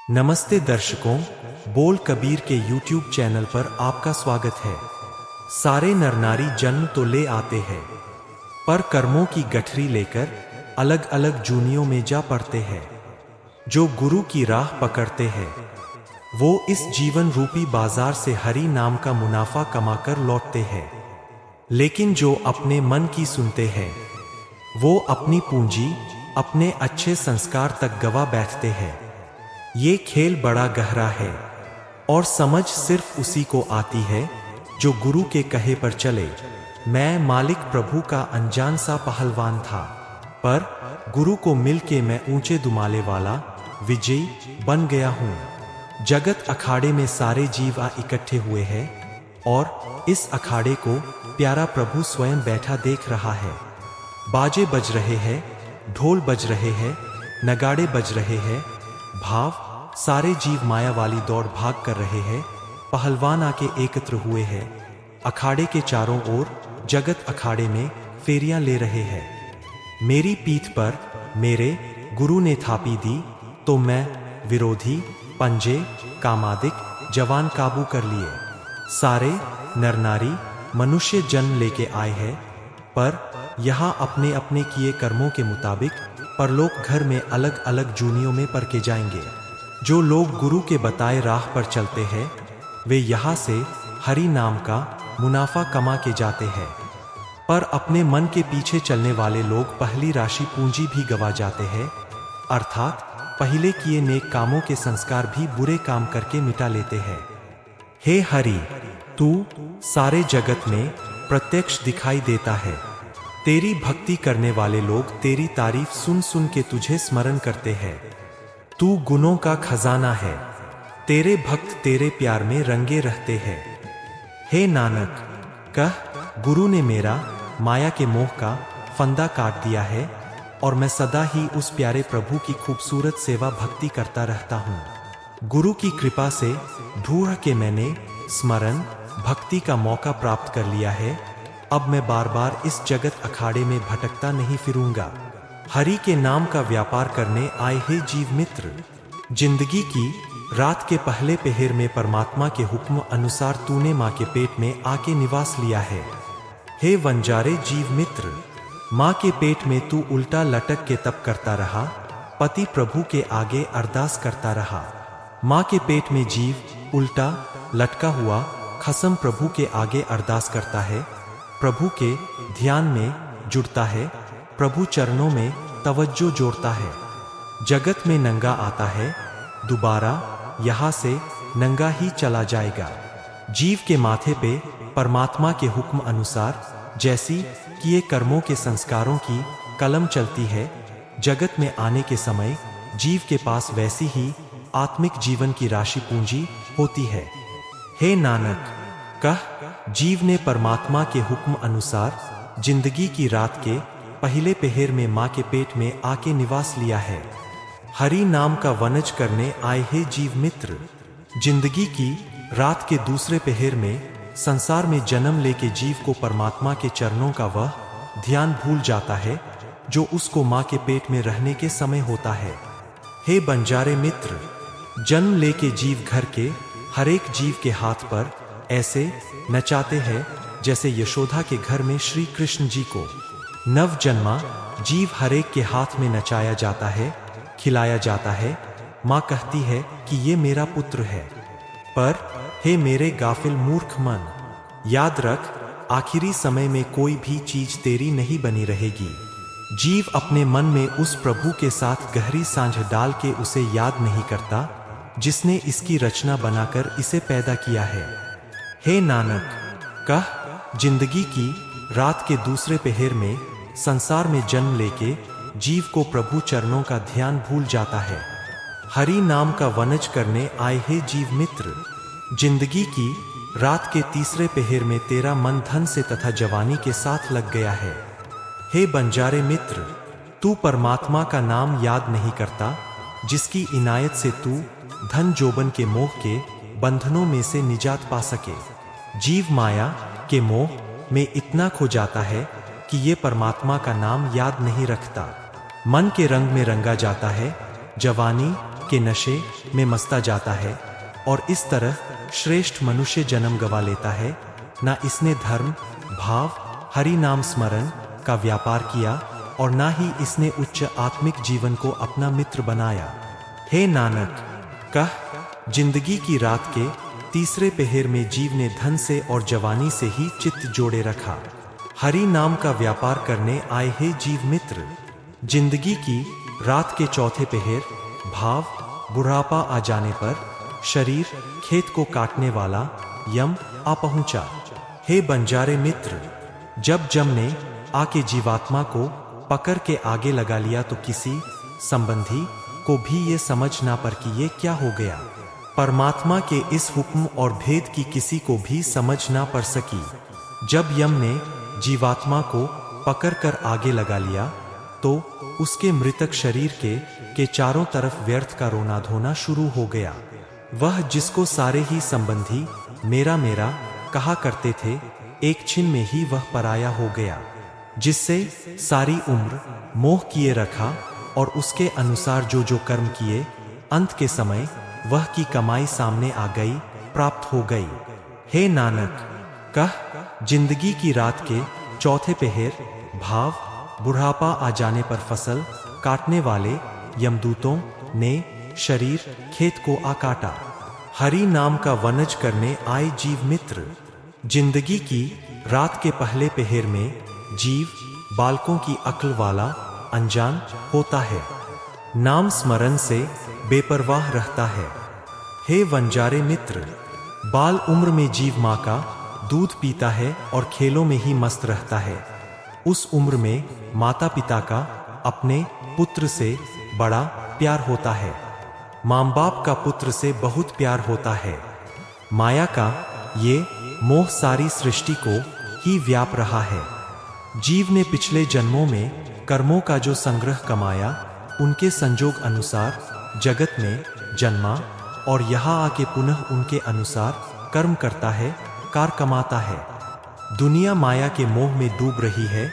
नमस्ते दर्शकों, बोल कबीर के YouTube चैनल पर आपका स्वागत है। सारे नर नारी जन्म तो ले आते हैं, पर कर्मों की गठरी लेकर अलग अलग जूनियों में जा पड़ते हैं। जो गुरु की राह पकड़ते हैं, वो इस जीवन रूपी बाजार से हरि नाम का मुनाफा कमाकर लौटते हैं। लेकिन जो अपने मन की सुनते हैं, वो अपनी पूंजी, अपने अच्छे संस्कार तक गवा बैठते हैं। ये खेल बड़ा गहरा है और समझ सिर्फ उसी को आती है जो गुरु के कहे पर चले। मैं मालिक प्रभु का अनजान सा पहलवान था, पर गुरु को मिल के मैं ऊंचे दुमाले वाला विजयी बन गया हूँ। जगत अखाड़े में सारे जीव इकट्ठे हुए हैं और इस अखाड़े को प्यारा प्रभु स्वयं बैठा देख रहा है। बाजे बज रहे हैं, ढोल बज रहे हैं, नगाड़े बज रहे हैं, भाव सारे जीव माया वाली दौड़ भाग कर रहे हैं। पहलवान आके एकत्र हुए हैं, अखाड़े के चारों ओर जगत अखाड़े में फेरियां ले रहे हैं। मेरी पीठ पर मेरे गुरु ने थापी दी तो मैं विरोधी पंजे कामादिक जवान काबू कर लिए। सारे नर नारी मनुष्य जन्म लेके आए हैं, पर यहाँ अपने अपने किए कर्मों के मुताबिक परलोक घर में अलग अलग जूनियों में परखे जाएंगे। जो लोग गुरु के बताए राह पर चलते हैं, वे यहाँ से हरि नाम का मुनाफा कमा के जाते हैं, पर अपने मन के पीछे चलने वाले लोग पहली राशि पूंजी भी गवा जाते हैं, अर्थात पहले किए नेक कामों के संस्कार भी बुरे काम करके मिटा लेते हैं। हे हरि, तू सारे जगत में प्रत्यक्ष दिखाई देता है। तेरी भक्ति करने वाले लोग तेरी तारीफ सुन सुन के तुझे स्मरण करते हैं। तू गुणों का खजाना है, तेरे भक्त तेरे प्यार में रंगे रहते हैं। हे नानक, कह गुरु ने मेरा माया के मोह का फंदा काट दिया है और मैं सदा ही उस प्यारे प्रभु की खूबसूरत सेवा भक्ति करता रहता हूँ। गुरु की कृपा से ढूंढ के मैंने स्मरण भक्ति का मौका प्राप्त कर लिया है। अब मैं बार बार इस जगत अखाड़े में भटकता नहीं फिरूंगा। हरि के नाम का व्यापार करने आए हे जीव मित्र, जिंदगी की रात के पहले पहर में परमात्मा के हुक्म अनुसार तूने माँ के पेट में आके निवास लिया है। हे वंजारे जीव मित्र, माँ के पेट में तू उल्टा लटक के तप करता रहा, पति प्रभु के आगे अरदास करता रहा। माँ के पेट में जीव उल्टा लटका हुआ खसम प्रभु के आगे अरदास करता है, प्रभु के ध्यान में जुड़ता है, प्रभु चरणों में तवज्जो जोड़ता है। जगत में नंगा आता है, दोबारा यहाँ से नंगा ही चला जाएगा। जीव के माथे पे परमात्मा के हुक्म अनुसार जैसी किए कर्मों के संस्कारों की कलम चलती है, जगत में आने के समय जीव के पास वैसी ही आत्मिक जीवन की राशि पूंजी होती है। हे नानक, कह जीव ने परमात्मा के हुक्म अनुसार जिंदगी की रात के पहले पहर में माँ के पेट में आके निवास लिया है। हरि नाम का वनज करने आए हे जीव मित्र, जिंदगी की रात के दूसरे पहर में संसार में जन्म लेके जीव को परमात्मा के चरणों का वह ध्यान भूल जाता है जो उसको माँ के पेट में रहने के समय होता है। हे बंजारे मित्र, जन्म लेके जीव घर के हर एक जीव के हाथ पर ऐसे नचाते हैं जैसे यशोदा के घर में श्री कृष्ण जी को नव जन्मा जीव हरेक के हाथ में नचाया जाता है, खिलाया जाता है। माँ कहती है कि ये मेरा पुत्र है, पर हे मेरे गाफिल मूर्ख मन, याद रख आखिरी समय में कोई भी चीज तेरी नहीं बनी रहेगी। जीव अपने मन में उस प्रभु के साथ गहरी सांझ डाल के उसे याद नहीं करता जिसने इसकी रचना बनाकर इसे पैदा किया है। हे नानक, कह जिंदगी की रात के दूसरे पहर में संसार में जन्म लेके जीव को प्रभु चरणों का ध्यान भूल जाता है। हरि नाम का वनज करने आए हे जीव मित्र, जिंदगी की रात के तीसरे पहर में तेरा मन धन से तथा जवानी के साथ लग गया है। हे बंजारे मित्र, तू परमात्मा का नाम याद नहीं करता जिसकी इनायत से तू धन जोबन के मोह के बंधनों में से निजात पा सके। जीव माया के मोह में इतना खो जाता है कि ये परमात्मा का नाम याद नहीं रखता। मन के रंग में रंगा जाता है, जवानी के नशे में मस्ता जाता है और इस तरह श्रेष्ठ मनुष्य जन्म गवा लेता है। ना इसने धर्म भाव हरि नाम स्मरण का व्यापार किया और ना ही इसने उच्च आत्मिक जीवन को अपना मित्र बनाया। हे नानक, कह, जिंदगी की रात के तीसरे पहर में जीव ने धन से और जवानी से ही चित्त जोड़े रखा। हरि नाम का व्यापार करने आए हे जीव मित्र, जिंदगी की रात के चौथे पहर भाव बुढ़ापा आ जाने पर शरीर खेत को काटने वाला यम आ पहुंचा। हे बंजारे मित्र, जब यम ने आके जीवात्मा को पकड़ के आगे लगा लिया तो किसी संबंधी को भी ये समझ ना पर कि ये क्या हो गया। परमात्मा के इस हुक्म और भेद की किसी को भी समझ ना पड़ सकी। जब यम ने जीवात्मा को पकड़कर आगे लगा लिया तो उसके मृतक शरीर के चारों तरफ व्यर्थ का रोना धोना शुरू हो गया। वह जिसको सारे ही संबंधी मेरा मेरा कहा करते थे, एक क्षण में ही वह पराया हो गया, जिससे सारी उम्र मोह किए रखा और उसके अनुसार जो जो कर्म किए, अंत के समय वह की कमाई सामने आ गई, प्राप्त हो गई। हे नानक, कह, जिंदगी की रात के चौथे पहर भाव बुढ़ापा आ जाने पर फसल काटने वाले यमदूतों ने शरीर खेत को आ काटा। हरि नाम का वनज करने आए जीव मित्र, जिंदगी की रात के पहले पहर में जीव बालकों की अक्ल वाला अनजान होता है, नाम स्मरण से बेपरवाह रहता है। हे वंजारे मित्र, बाल उम्र में जीव माँ का दूध पीता है और खेलों में ही मस्त रहता है। उस उम्र में माता पिता का अपने पुत्र से बड़ा प्यार होता है, माँ बाप का पुत्र से बहुत प्यार होता है। माया का ये मोह सारी सृष्टि को ही व्याप रहा है। जीव ने पिछले जन्मों में कर्मों का जो संग्रह कमाया, उनके संजोग अनुसार जगत में जन्मा और यहाँ आके पुनः उनके अनुसार कर्म करता है, कार कमाता है। दुनिया माया के मोह में डूब रही है।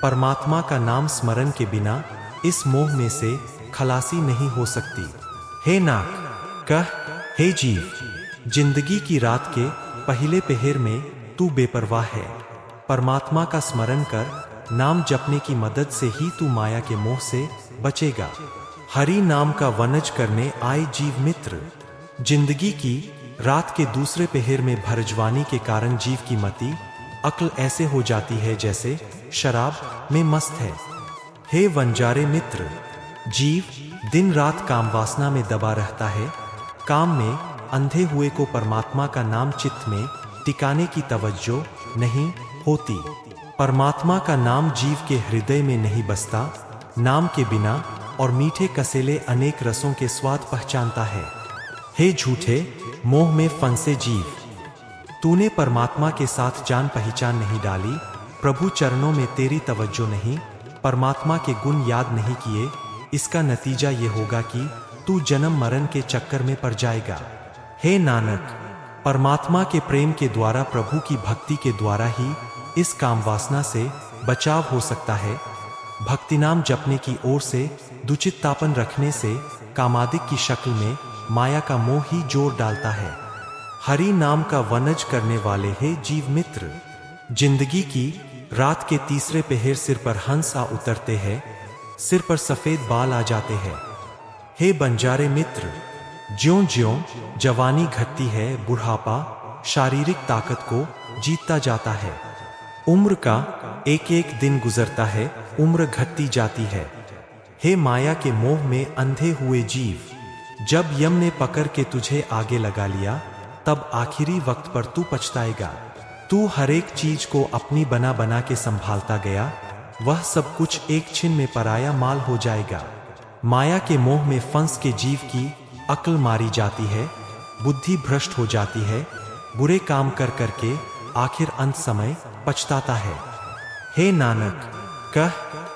परमात्मा का नाम स्मरण के बिना इस मोह में से खलासी नहीं हो सकती। हे नाक, कह, हे जीव, जिंदगी की रात के पहले पहर में तू बेपरवाह है। परमात्मा का स्मरण कर, नाम जपने की मदद से ही तू माया के मोह से बचेगा। हरि नाम का वनज करने आए जीव मित्र, जिंदगी की रात के दूसरे पहर में भरजवानी के कारण जीव की मति अक्ल ऐसे हो जाती है जैसे शराब में मस्त है। हे वंजारे मित्र, जीव दिन रात काम वासना में दबा रहता है। काम में अंधे हुए को परमात्मा का नाम चित्त में टिकाने की तवज्जो नहीं होती। परमात्मा का नाम जीव के हृदय में नहीं बसता। नाम के बिना और मीठे कसेले अनेक रसों के स्वाद पहचानता है। हे झूठे मोह में फंसे जीव, तूने परमात्मा के साथ जान पहचान नहीं डाली। प्रभु चरणों में तेरी तवज्जो नहीं, परमात्मा के गुण याद नहीं किए। इसका नतीजा ये होगा कि तू जन्म मरण के चक्कर में पड़ जाएगा। हे नानक, परमात्मा के प्रेम के द्वारा, प्रभु की भक्ति के द्वारा ही इस काम वासना से बचाव हो सकता है। भक्ति नाम जपने की ओर से दुचित्तापन रखने से कामादिक की शक्ल में माया का मोह ही जोर डालता है। हरि नाम का वनज करने वाले हे जीव मित्र, जिंदगी की रात के तीसरे पहर सिर पर हंस आ उतरते हैं, सिर पर सफेद बाल आ जाते हैं। हे बंजारे मित्र, ज्यों ज्यों जवानी घटती है, बुढ़ापा शारीरिक ताकत को जीतता जाता है। उम्र का एक एक दिन गुजरता है, उम्र घटती जाती है। हे माया के मोह में अंधे हुए जीव, जब यम ने पकड़ के तुझे आगे लगा लिया, तब आखिरी वक्त पर तू पछताएगा। तू हर एक चीज को अपनी बना बना के संभालता गया, वह सब कुछ एक क्षण में पराया माल हो जाएगा। माया के मोह में फंस के जीव की अक्ल मारी जाती है, बुद्धि भ्रष्ट हो जाती है, बुरे काम कर करके आखिर अंत समय पछताता है। हे नानक, कह,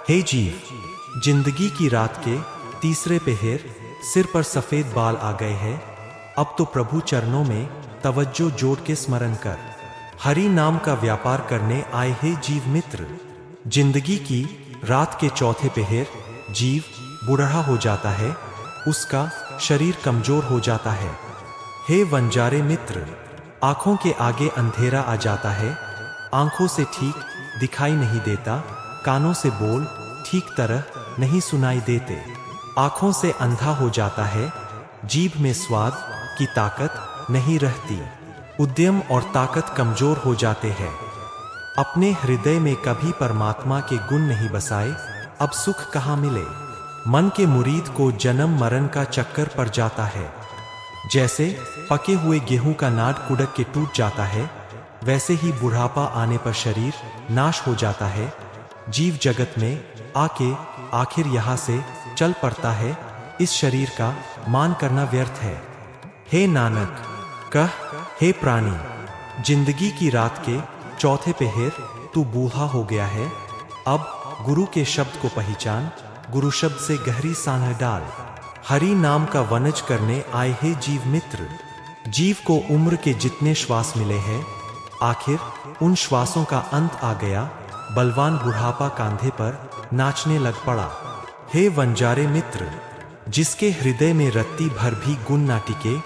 हे जीव, जिंदगी की रात के तीसरे पहर सिर पर सफेद बाल आ गए हैं। अब तो प्रभु चरणों में तवज्जो जोड़ के स्मरण कर। हरि नाम का व्यापार करने आए हे जीव मित्र, जिंदगी की रात के चौथे पहर जीव बूढ़ा हो जाता है, उसका शरीर कमजोर हो जाता है। हे वंजारे मित्र, आंखों के आगे अंधेरा आ जाता है, आंखों से ठीक दिखाई नहीं देता, कानों से बोल ठीक तरह नहीं सुनाई देते, आंखों से अंधा हो जाता है, जीभ में स्वाद की ताकत नहीं रहती, उद्यम और ताकत कमजोर हो जाते हैं। अपने हृदय में कभी परमात्मा के गुण नहीं बसाए, अब सुख कहाँ मिले। मन के मुरीद को जन्म मरण का चक्कर पड़ जाता है। जैसे पके हुए गेहूं का नाद कुड़क के टूट जाता है, वैसे ही बुढ़ापा आने पर शरीर नाश हो जाता है। जीव जगत में आके आखिर यहाँ से चल पड़ता है, इस शरीर का मान करना व्यर्थ है। हे नानक कह, हे प्राणी, जिंदगी की रात के चौथे पहर तू बूढ़ा हो गया है, अब गुरु के शब्द को पहचान, गुरु शब्द से गहरी सांस डाल। हरि नाम का वनज करने आए हे जीव मित्र, जीव को उम्र के जितने श्वास मिले हैं, आखिर उन श्वासों का अंत आ गया, बलवान बुढ़ापा कांधे पर नाचने लग पड़ा। हे वंजारे मित्र, जिसके हृदय में रत्ती भर भी गुण ना टिके,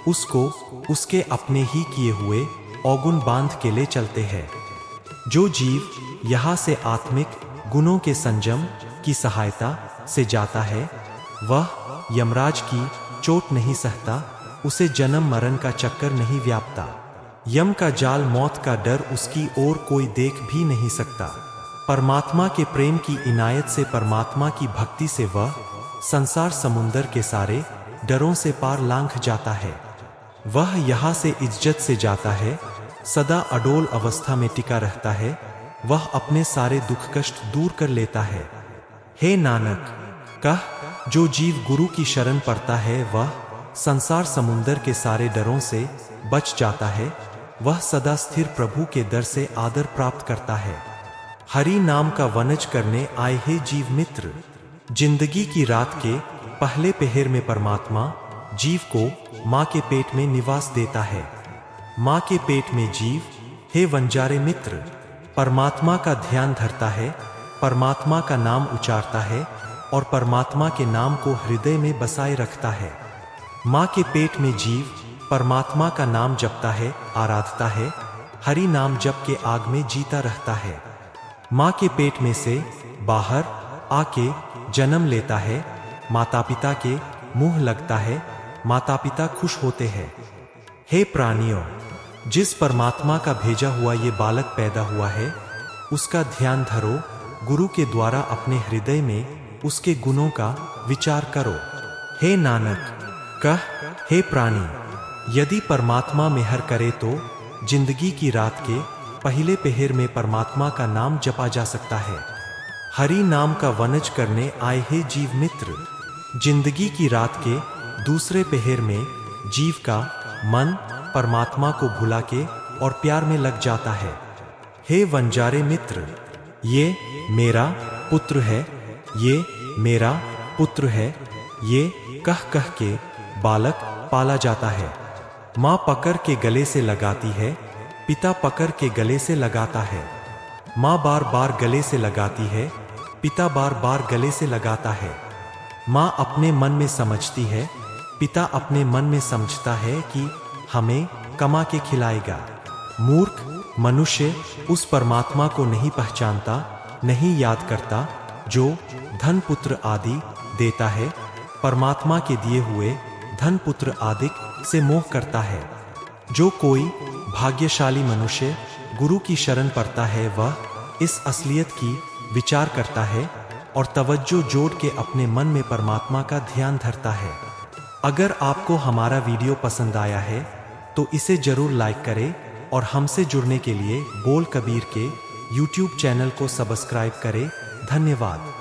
उसको उसके अपने ही किए हुए अवगुण बांध के ले चलते हैं। जो जीव यहाँ से आत्मिक गुणों के संयम की सहायता से जाता है, वह यमराज की चोट नहीं सहता, उसे जन्म मरण का चक्कर नहीं व्यापता। यम का जाल, मौत का डर उसकी ओर कोई देख भी नहीं सकता। परमात्मा के प्रेम की इनायत से, परमात्मा की भक्ति से वह संसार समुंदर के सारे डरों से पार लांघ जाता है। वह यहाँ से इज्जत से जाता है, सदा अडोल अवस्था में टिका रहता है, वह अपने सारे दुख कष्ट दूर कर लेता है। हे नानक कह, जो जीव गुरु की शरण पड़ता है, वह संसार समुंदर के सारे डरों से बच जाता है, वह सदा स्थिर प्रभु के दर से आदर प्राप्त करता है। हरि नाम का वनज करने आए हे जीव मित्र, जिंदगी की रात के पहले पहर में परमात्मा जीव को माँ के पेट में निवास देता है। माँ के पेट में जीव, हे वंजारे मित्र, परमात्मा का ध्यान धरता है, परमात्मा का नाम उचारता है और परमात्मा के नाम को हृदय में बसाए रखता है। माँ के पेट में जीव परमात्मा का नाम जपता है, आराधता है, हरि नाम जप के आग में जीता रहता है। माँ के पेट में से बाहर आके जन्म लेता है, माता पिता के मुंह लगता है, माता पिता खुश होते हैं। हे प्राणियों, जिस परमात्मा का भेजा हुआ ये बालक पैदा हुआ है, उसका ध्यान धरो, गुरु के द्वारा अपने हृदय में उसके गुणों का विचार करो। हे नानक कह, हे प्राणी, यदि परमात्मा मेहर करे तो जिंदगी की रात के पहले पहर में परमात्मा का नाम जपा जा सकता है। हरि नाम का वनज करने आए हे जीव मित्र, जिंदगी की रात के दूसरे पहर में जीव का मन परमात्मा को भुला के और प्यार में लग जाता है। हे वंजारे मित्र, ये मेरा पुत्र है, ये मेरा पुत्र है, ये कह कह के बालक पाला जाता है। माँ पकड़ के गले से लगाती है, पिता पकड़ के गले से लगाता है। माँ बार बार गले से लगाती है, पिता बार बार गले से लगाता है। माँ अपने मन में समझती है, पिता अपने मन में समझता है कि हमें कमा के खिलाएगा। मूर्ख मनुष्य उस परमात्मा को नहीं पहचानता, नहीं याद करता, जो धन पुत्र आदि देता है। परमात्मा के दिए हुए धन पुत्र आदि से मोह करता है। जो कोई भाग्यशाली मनुष्य गुरु की शरण पड़ता है, वह इस असलियत की विचार करता है और तवज्जो जोड़ के अपने मन में परमात्मा का ध्यान धरता है। अगर आपको हमारा वीडियो पसंद आया है तो इसे जरूर लाइक करें और हमसे जुड़ने के लिए बोल कबीर के YouTube चैनल को सब्सक्राइब करें। धन्यवाद।